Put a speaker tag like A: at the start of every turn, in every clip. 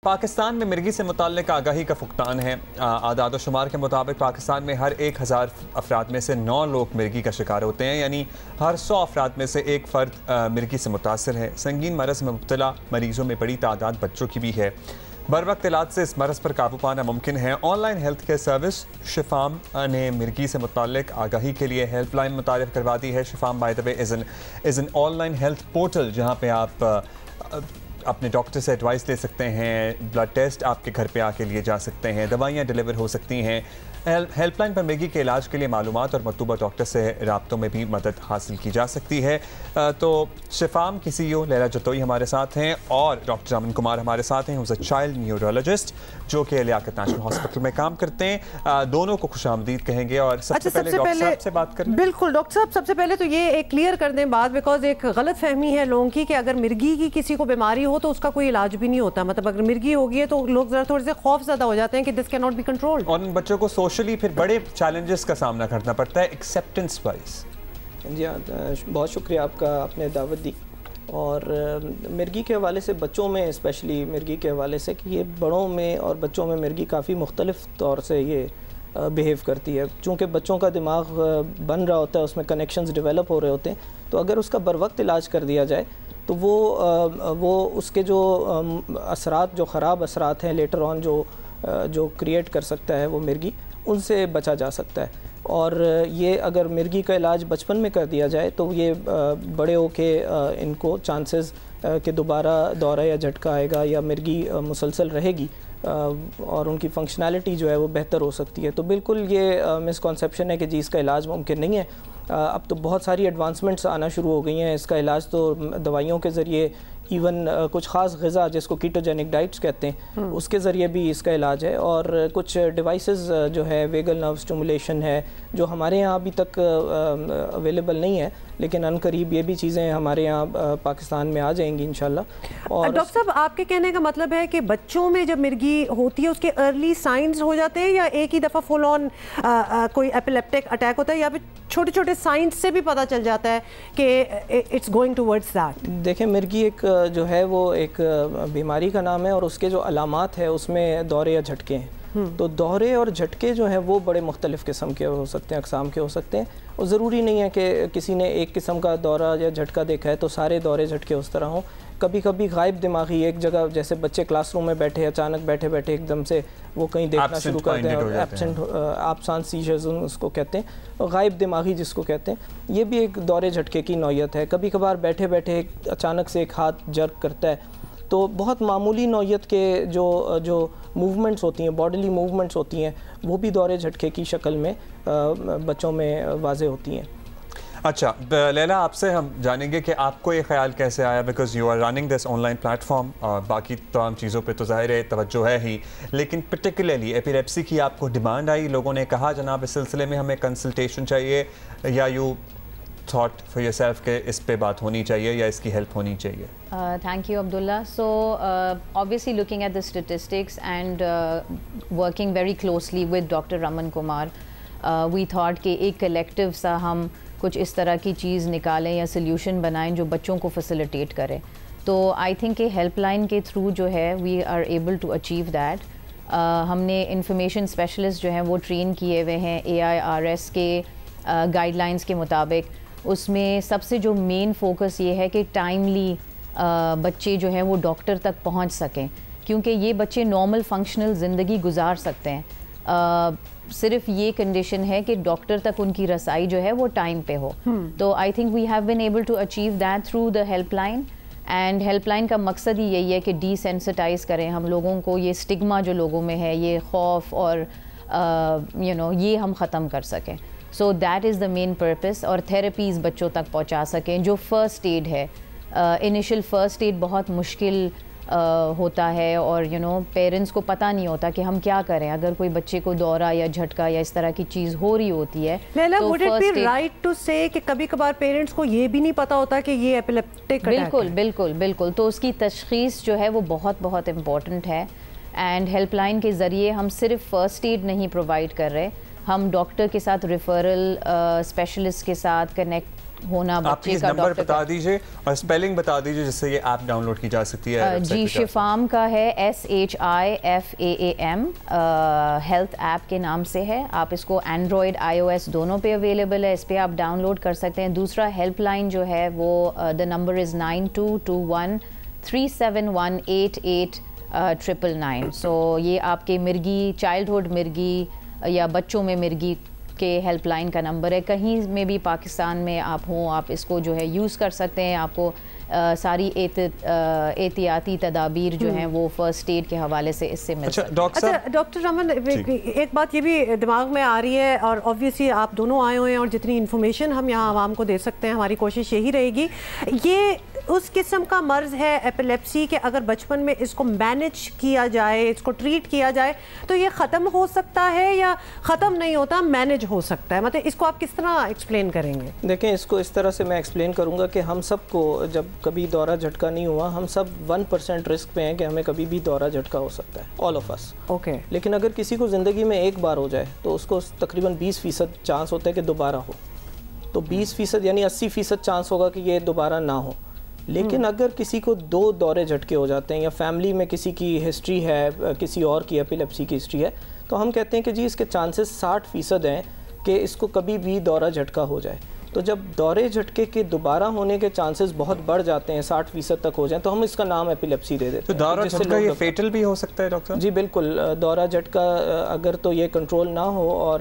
A: پاکستان میں مرگی سے متعلق آگاہی کا فقدان ہے۔ اعداد و شمار کے مطابق پاکستان میں ہر 1000 افراد میں سے 9 لوگ مرگی کا شکار ہوتے ہیں، یعنی ہر 100 افراد میں سے ایک فرد مرگی سے متاثر ہے۔ سنگین مرض میں مبتلا مریضوں میں بڑی تعداد بچوں کی بھی ہے۔ بروقت علاج سے اس مرض پر قابو پانا ممکن ہے۔ Online health care service Shifaam نے مرگی سے متعلق آگاہی کے لیے ہیلپ لائن متعارف کروا دی ہے۔ Shifaam by the way is an online health portal جہاں پہ آپ اپنے ڈاکٹر سے ایڈوائس لے سکتے ہیں، بلڈ ٹیسٹ آپ کے گھر پہ آ کے لیے جا سکتے ہیں، دوائیاں ڈیلیور ہو سکتی ہیں۔ ہیلپ لائن پر مرگی کے علاج کے لیے معلومات اور مطلوبہ ڈاکٹر سے رابطوں میں بھی مدد حاصل کی جا سکتی ہے۔ تو شفام کی سی او لیلا جتوئی ہمارے ساتھ ہیں اور ڈاکٹر رمن کمار ہمارے ساتھ ہیں، چائلڈ نیورولوجسٹ جو کہ لیاقت نیشنل ہاسپٹل میں کام کرتے ہیں۔ دونوں کو خوش آمدید کہیں گے اور سب سے پہلے ڈاکٹر صاحب سے بات کریں۔
B: بالکل ڈاکٹر صاحب، سب سے پہلے تو یہ ایک کلیئر کر دیں بات، بیکاز ایک غلط فہمی ہے لوگوں کی کہ اگر مرگی کی کسی کو بیماری ہو تو اس کا کوئی علاج بھی نہیں ہوتا۔ مطلب اگر مرگی ہوگی ہے تو لوگ ذرا تھوڑے سے خوف زدہ ہو جاتے ہیں کہ this can not be controlled, اور
A: ان بچوں کو سوشلی پھر بڑے چیلنجز کا سامنا کرنا پڑتا ہے ایکسیپٹنس وائز۔
C: جی ہاں، بہت شکریہ آپ کا، آپ نے دعوت دی۔ اور مرگی کے حوالے سے بچوں میں اسپیشلی مرگی کے حوالے سے کہ یہ بڑوں میں اور بچوں میں مرگی کافی مختلف طور سے یہ بیہیو کرتی ہے، چونکہ بچوں کا دماغ بن رہا ہوتا ہے، اس میں کنیکشنز ڈیولپ ہو رہے ہوتے ہیں، تو اگر اس کا بروقت علاج کر دیا جائے تو وہ اس کے جو اثرات، جو خراب اثرات ہیں لیٹر آن جو کریٹ کر سکتا ہے وہ مرگی، ان سے بچا جا سکتا ہے۔ اور یہ اگر مرگی کا علاج بچپن میں کر دیا جائے تو یہ بڑے ہو کے ان کو چانسز کہ دوبارہ دورہ یا جھٹکا آئے گا یا مرگی مسلسل رہے گی اور ان کی فنکشنالٹی جو ہے وہ بہتر ہو سکتی ہے۔ تو بالکل یہ مسکنسیپشن ہے کہ جی اس کا علاج ممکن نہیں ہے۔ اب تو بہت ساری ایڈوانسمنٹس آنا شروع ہو گئی ہیں، اس کا علاج تو دوائیوں کے ذریعے، ایون کچھ خاص غذا جس کو کیٹوجینک ڈائٹس کہتے ہیں اس کے ذریعے بھی اس کا علاج ہے، اور کچھ ڈیوائسز جو ہے ویگل نرو اسٹیمولیشن ہے جو ہمارے یہاں ابھی تک اویلیبل نہیں ہے، لیکن ان قریب یہ بھی چیزیں ہمارے یہاں پاکستان میں آ جائیں گی انشاءاللہ۔ اور
B: ڈاکٹر صاحب، آپ کے کہنے کا مطلب ہے کہ بچوں میں جب مرگی ہوتی ہے اس کے ارلی سائنز ہو جاتے ہیں، یا ایک ہی دفعہ فل آن کوئی ایپیلیپٹک اٹیک ہوتا ہے، یا پھر چھوٹے چھوٹے سائنز سے بھی پتہ چل جاتا ہے کہ اٹس گوئنگ ٹورڈز دیٹ؟
C: دیکھیں، مرگی ایک جو ہے وہ ایک بیماری کا نام ہے، اور اس کے جو علامات ہیں اس میں دورے یا جھٹکے ہیں۔ تو دورے اور جھٹکے جو ہیں وہ بڑے مختلف قسم کے ہو سکتے ہیں، اقسام کے ہو سکتے ہیں، اور ضروری نہیں ہے کہ کسی نے ایک قسم کا دورہ یا جھٹکا دیکھا ہے تو سارے دورے جھٹکے اس طرح ہوں۔ کبھی کبھی غائب دماغی ایک جگہ، جیسے بچے کلاس روم میں بیٹھے اچانک بیٹھے ایک دم سے وہ کہیں دیکھنا شروع کرتے ہیں، اور ایبسنٹ سیجرز اس کو کہتے ہیں، غائب دماغی جس کو کہتے ہیں، یہ بھی ایک دورے جھٹکے کی نوعیت ہے۔ کبھی کبھار بیٹھے اچانک سے ایک ہاتھ جرک کرتا ہے، تو بہت معمولی نوعیت کے جو موومنٹس ہوتی ہیں، باڈیلی موومنٹس ہوتی ہیں، وہ بھی دورے جھٹکے کی شکل میں بچوں میں واضح ہوتی ہیں۔
A: اچھا لیلا، آپ سے ہم جانیں گے کہ آپ کو یہ خیال کیسے آیا، because you are running this online platform, اور باقی تمام چیزوں پہ تو ظاہر ہے توجہ ہے ہی، لیکن پرٹیکولرلی ایپیلیپسی کی آپ کو ڈیمانڈ آئی، لوگوں نے کہا جناب اس سلسلے میں ہمیں کنسلٹیشن چاہیے، یا یو thought for yourself کہ اس پہ بات ہونی چاہیے یا اس کی ہیلپ ہونی چاہیے؟
D: Thank you, Abdullah. So obviously looking at the statistics and working very closely with Dr. Raman Kumar, we thought کہ ایک کلیکٹیو سا ہم کچھ اس طرح کی چیز نکالیں یا سلیوشن بنائیں جو بچوں کو فیسیلیٹیٹ کرے۔ تو آئی تھنک کہ ہیلپ لائن کے تھرو جو ہے we are able to achieve that. ہم نے انفارمیشن اسپیشلسٹ جو ہیں وہ ٹرین کیے ہوئے ہیں AIRS کے گائیڈ لائنس کے مطابق۔ اس میں سب سے جو مین فوکس یہ ہے کہ ٹائملی بچے جو ہیں وہ ڈاکٹر تک پہنچ سکیں، کیونکہ یہ بچے نارمل فنکشنل زندگی گزار سکتے ہیں، صرف یہ کنڈیشن ہے کہ ڈاکٹر تک ان کی رسائی جو ہے وہ ٹائم پہ ہو۔ تو I think we have been able to achieve that through the helpline, and helpline کا مقصد ہی یہی ہے کہ ڈی سینسٹائز کریں ہم لوگوں کو، یہ اسٹگما جو لوگوں میں ہے، یہ خوف اور یہ ہم ختم کر سکیں۔ So that is the main purpose, اور تھراپیز بچوں تک پہنچا سکیں جو فرسٹ ایڈ ہے۔ انیشل فرسٹ ایڈ بہت مشکل ہوتا ہے، اور پیرنٹس کو پتہ نہیں ہوتا کہ ہم کیا کریں اگر کوئی بچے کو دورہ یا جھٹکا یا اس طرح کی چیز ہو رہی ہوتی ہے۔
B: لیلا، would it be right to say کہ کبھی کبھار پیرنٹس کو یہ بھی نہیں پتہ ہوتا کہ یہ ایپیلیپٹک اٹیک ہے؟
D: بالکل، تو اس کی تشخیص جو ہے وہ بہت امپورٹنٹ ہے، اینڈ ہیلپ لائن کے ذریعے ہم صرف فرسٹ ایڈ نہیں پرووائڈ کر رہے، ہم ڈاکٹر کے ساتھ ریفرل اسپیشلسٹ کے ساتھ کنیکٹ ہونا بچے کا
A: نمبر بتا دیجیے اور اسپیلنگ بتا دیجیے جس سے یہ ایپ ڈاؤن لوڈ کی جا سکتی ہے.
D: جی شفام کا ہے SHIFAAM ہیلتھ ایپ کے نام سے ہے. آپ اس کو اینڈرائڈ iOS دونوں پہ اویلیبل ہے, اس پہ آپ ڈاؤن لوڈ کر سکتے ہیں. دوسرا ہیلپ لائن جو ہے وہ دا نمبر از 922137188999. سو یہ آپ کے مرگی چائلڈہڈ مرگی یا بچوں میں مرگی کے ہیلپ لائن کا نمبر ہے. کہیں میں بھی پاکستان میں آپ ہوں, آپ اس کو جو ہے یوز کر سکتے ہیں. آپ کو ساری احتیاطی تدابیر جو ہیں وہ فرسٹ ایڈ کے حوالے سے اس سے مل سکتے ہیں.
B: اچھا ڈاکٹر رمن, ایک بات یہ بھی دماغ میں آ رہی ہے, اور آبویسلی آپ دونوں آئے ہوئے ہیں اور جتنی انفارمیشن ہم یہاں عوام کو دے سکتے ہیں ہماری کوشش یہی رہے گی. یہ اس قسم کا مرض ہے ایپیلیپسی کہ اگر بچپن میں اس کو مینج کیا جائے, اس کو ٹریٹ کیا جائے تو یہ ختم ہو سکتا ہے یا ختم نہیں ہوتا, مینج ہو سکتا ہے؟ مطلب اس کو آپ کس طرح ایکسپلین کریں گے؟
C: دیکھیں, اس کو اس طرح سے میں ایکسپلین کروں گا کہ ہم سب کو جب کبھی دورہ جھٹکا نہیں ہوا, ہم سب 1% رسک پہ ہیں کہ ہمیں کبھی بھی دورہ جھٹکا ہو سکتا ہے, آل آف اس.
B: اوکے.
C: لیکن اگر کسی کو زندگی میں ایک بار ہو جائے تو اس کو تقریباً 20% چانس ہوتا ہے کہ دوبارہ ہو. تو 20% یعنی 80% چانس ہوگا کہ یہ دوبارہ نہ ہو. لیکن اگر کسی کو 2 دورے جھٹکے ہو جاتے ہیں یا فیملی میں کسی کی ہسٹری ہے, کسی اور کی ایپیلیپسی کی ہسٹری ہے, تو ہم کہتے ہیں کہ جی اس کے چانسز 60% ہیں کہ اس کو کبھی بھی دورہ جھٹکا ہو جائے. تو جب دورے جھٹکے کے دوبارہ ہونے کے چانسز بہت بڑھ جاتے ہیں, 60% تک ہو جائیں, تو ہم اس کا نام ایپیلیپسی دے دیتے ہیں.
A: تو دورہ جھٹکا یہ فیٹل بھی ہو سکتا ہے ڈاکٹر؟
C: جی بالکل, دورہ جھٹکا اگر تو یہ کنٹرول نہ ہو اور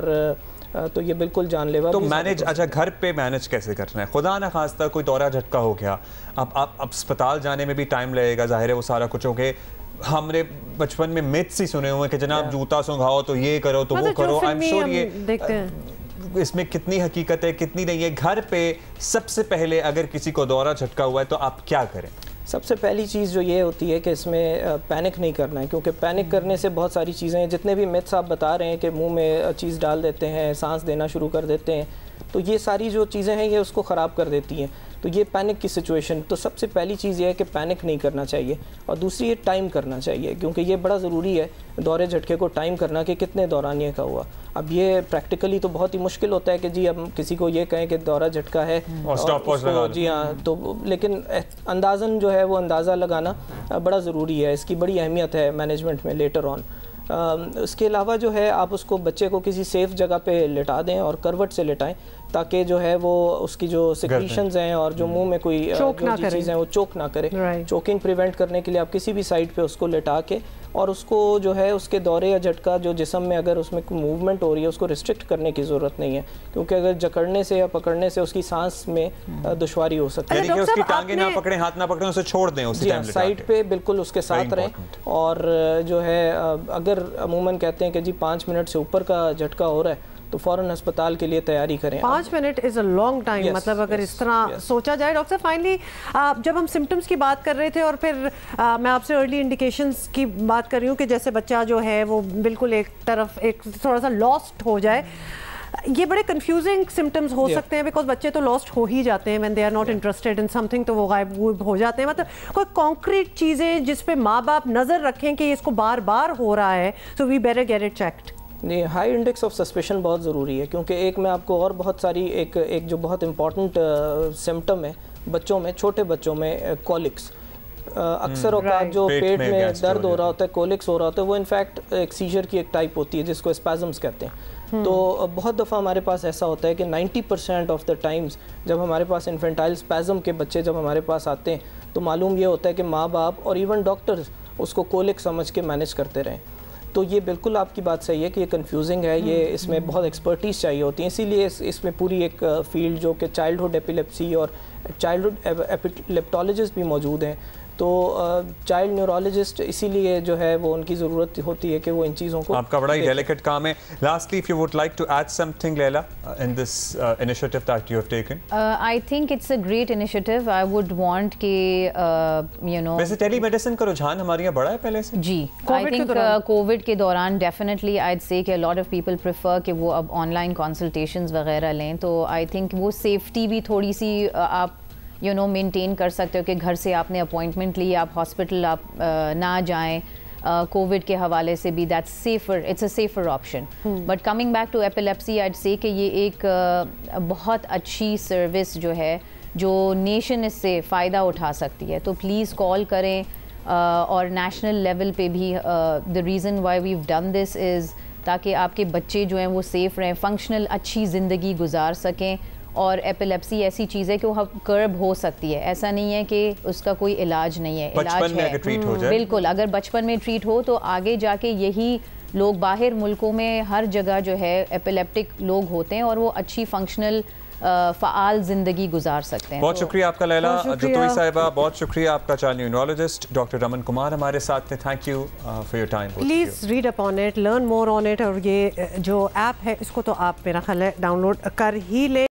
C: تو یہ بالکل جان لیوا.
A: تو مینج, اچھا گھر پہ مینج کیسے کرنا ہے؟ خدا نہ خواستہ کوئی دورہ جھٹکا ہو گیا, اب اسپتال جانے میں بھی ٹائم لگے گا, ظاہر ہے وہ سارا کچھ ہو کے. ہم نے بچپن میں میتھس ہی سنے ہوئے کہ جناب جوتا سنگھاؤ تو یہ کرو تو وہ کرو. آئی ایم شیور یہ اس میں کتنی حقیقت ہے کتنی نہیں ہے. گھر پہ سب سے پہلے اگر کسی کو دورہ جھٹکا ہوا ہے تو آپ کیا کریں؟
C: سب سے پہلی چیز جو یہ ہوتی ہے کہ اس میں پینک نہیں کرنا ہے, کیونکہ پینک کرنے سے بہت ساری چیزیں ہیں. جتنے بھی میتھس آپ بتا رہے ہیں کہ منہ میں چیز ڈال دیتے ہیں, سانس دینا شروع کر دیتے ہیں, تو یہ ساری جو چیزیں ہیں یہ اس کو خراب کر دیتی ہیں. تو یہ پینک کی سچویشن, تو سب سے پہلی چیز یہ ہے کہ پینک نہیں کرنا چاہیے. اور دوسری یہ ٹائم کرنا چاہیے, کیونکہ یہ بڑا ضروری ہے دورے جھٹکے کو ٹائم کرنا کہ کتنے دورانیے کا ہوا. اب یہ پریکٹیکلی تو بہت ہی مشکل ہوتا ہے کہ جی ہم کسی کو یہ کہیں کہ دورہ جھٹکا ہے اور جی ہاں, تو لیکن اندازاً جو ہے وہ اندازہ لگانا بڑا ضروری ہے. اس کی بڑی اہمیت ہے مینجمنٹ میں لیٹر آن. اس کے علاوہ جو ہے آپ اس کو بچے کو کسی سیف جگہ پہ لٹا دیں اور کروٹ سے لٹائیں, تاکہ جو ہے وہ اس کی جو سیکریشنز ہیں اور جو منہ میں کوئی چیزیں ہیں وہ چوک نہ کرے. چوکنگ پریونٹ کرنے کے لیے آپ کسی بھی سائڈ پہ اس کو لٹا کے اور اس کو جو ہے اس کے دورے یا جھٹکا جو جسم میں اگر اس میں کوئی موومنٹ ہو رہی ہے اس کو ریسٹرکٹ کرنے کی ضرورت نہیں ہے, کیونکہ اگر جکڑنے سے یا پکڑنے سے اس کی سانس میں دشواری ہو سکتی ہے.
A: یعنی کہ اس کی ٹانگیں نہ پکڑیں, ہاتھ نہ پکڑیں, اسے چھوڑ دیں اسی ٹائم لٹا کے.
C: سائڈ پہ بالکل اس کے ساتھ رہیں. اور جو ہے اگر عموماً کہتے ہیں کہ جی 5 منٹ سے اوپر کا جھٹکا ہو رہا ہے تو فوراً ہسپتال کے لیے تیاری کریں.
B: 5 minute is a long time, مطلب اگر اس طرح سوچا جائے. ڈاکٹر فائنلی جب ہم سمٹمز کی بات کر رہے تھے اور پھر میں آپ سے ارلی انڈیکیشنز کی بات کر رہی ہوں کہ جیسے بچہ جو ہے وہ بالکل ایک طرف ایک تھوڑا سا لاسٹ ہو جائے, یہ بڑے کنفیوزنگ سمٹمز ہو سکتے ہیں بیکاز بچے تو لاسٹ ہو ہی جاتے ہیں when they are not interested in something, تو وہ غائب ہو جاتے ہیں. مطلب کوئی کانکریٹ چیزیں جس پہ ماں باپ نظر رکھیں کہ اس کو بار بار ہو رہا ہے, so we better get it checked.
C: جی, ہائی انڈیکس آف سسپیشن بہت ضروری ہے, کیونکہ ایک میں آپ کو اور بہت ساری ایک جو بہت امپورٹنٹ سمٹم ہے بچوں میں, چھوٹے بچوں میں, کولکس. اکثر اوقات جو پیٹ میں درد ہو رہا ہوتا ہے, کولکس ہو رہا ہوتا ہے, وہ انفیکٹ ایک سیجر کی ایک ٹائپ ہوتی ہے جس کو اسپازمز کہتے ہیں. تو بہت دفعہ ہمارے پاس ایسا ہوتا ہے کہ 90% آف دا ٹائمز جب ہمارے پاس انفینٹائل اسپازم کے بچے جب ہمارے پاس آتے ہیں تو معلوم یہ ہوتا ہے کہ ماں باپ اور ایون ڈاکٹرز اس کو کولک سمجھ کے مینیج کرتے رہیں. تو یہ بالکل آپ کی بات صحیح ہے کہ یہ کنفیوزنگ ہے, یہ اس میں بہت ایکسپرٹیز چاہیے ہوتی ہے. اسی لیے اس میں پوری ایک فیلڈ جو کہ چائلڈہڈ ایپیلیپسی اور چائلڈہڈ ایپیلیپٹولوجسٹ بھی موجود ہیں. تو چائلڈ نیورولوجسٹ اسی لیے جو ہے وہ ان کی ضرورت ہوتی ہے کہ وہ ان چیزوں کو.
A: آپ کا بڑا ہی ڈیلیکیٹ کام ہے. Lastly if you would like to add something Leila in this initiative that you have taken.
D: I think it's a great initiative. I would want کہ you know
A: ویسے ٹیلی میڈیسن کا رجحان ہمارے یہاں بڑا ہے پہلے سے.
D: جی, I think کووڈ کے دوران definitely I'd say کہ a lot of people prefer کہ وہ اب آن لائن کنسلٹیشنز وغیرہ لیں. تو I think وہ سیفٹی بھی تھوڑی سی آپ مینٹین کر سکتے ہو کہ گھر سے آپ نے اپوائنٹمنٹ لی, آپ ہاسپٹل آپ نہ جائیں, کووڈ کے حوالے سے بھی that's safer, it's a safer option. But coming back to epilepsy I'd say کہ یہ ایک بہت اچھی سروس جو ہے جو نیشن اس سے فائدہ اٹھا سکتی ہے. تو پلیز کال کریں, اور نیشنل لیول پہ بھی the reason why we've done this is تاکہ آپ کے بچے جو ہیں وہ سیف رہیں, فنکشنل اچھی زندگی گزار سکیں. اور ایپیلیپسی ایسی چیز ہے کہ وہ کرب ہو سکتی ہے, ایسا نہیں ہے کہ اس کا کوئی علاج نہیں ہے, علاج ہے بالکل. اگر بچپن میں ٹریٹ ہو تو آگے جا کے یہی لوگ باہر ملکوں میں ہر جگہ جو ہے ایپیلیپٹک لوگ ہوتے ہیں اور وہ اچھی فنکشنل فعال زندگی گزار سکتے ہیں.
A: بہت شکریہ آپ کا لیلا جتوئی صاحبہ, بہت شکریہ آپ کا child neurologist doctor Raman Kumar ہمارے ساتھ تھے. Thank you for your time.
B: Please read up on it, learn more on it, اور یہ جو ایپ ہے اس کو تو آپ میرا خیال ہے ڈاؤن لوڈ کر ہی لیں.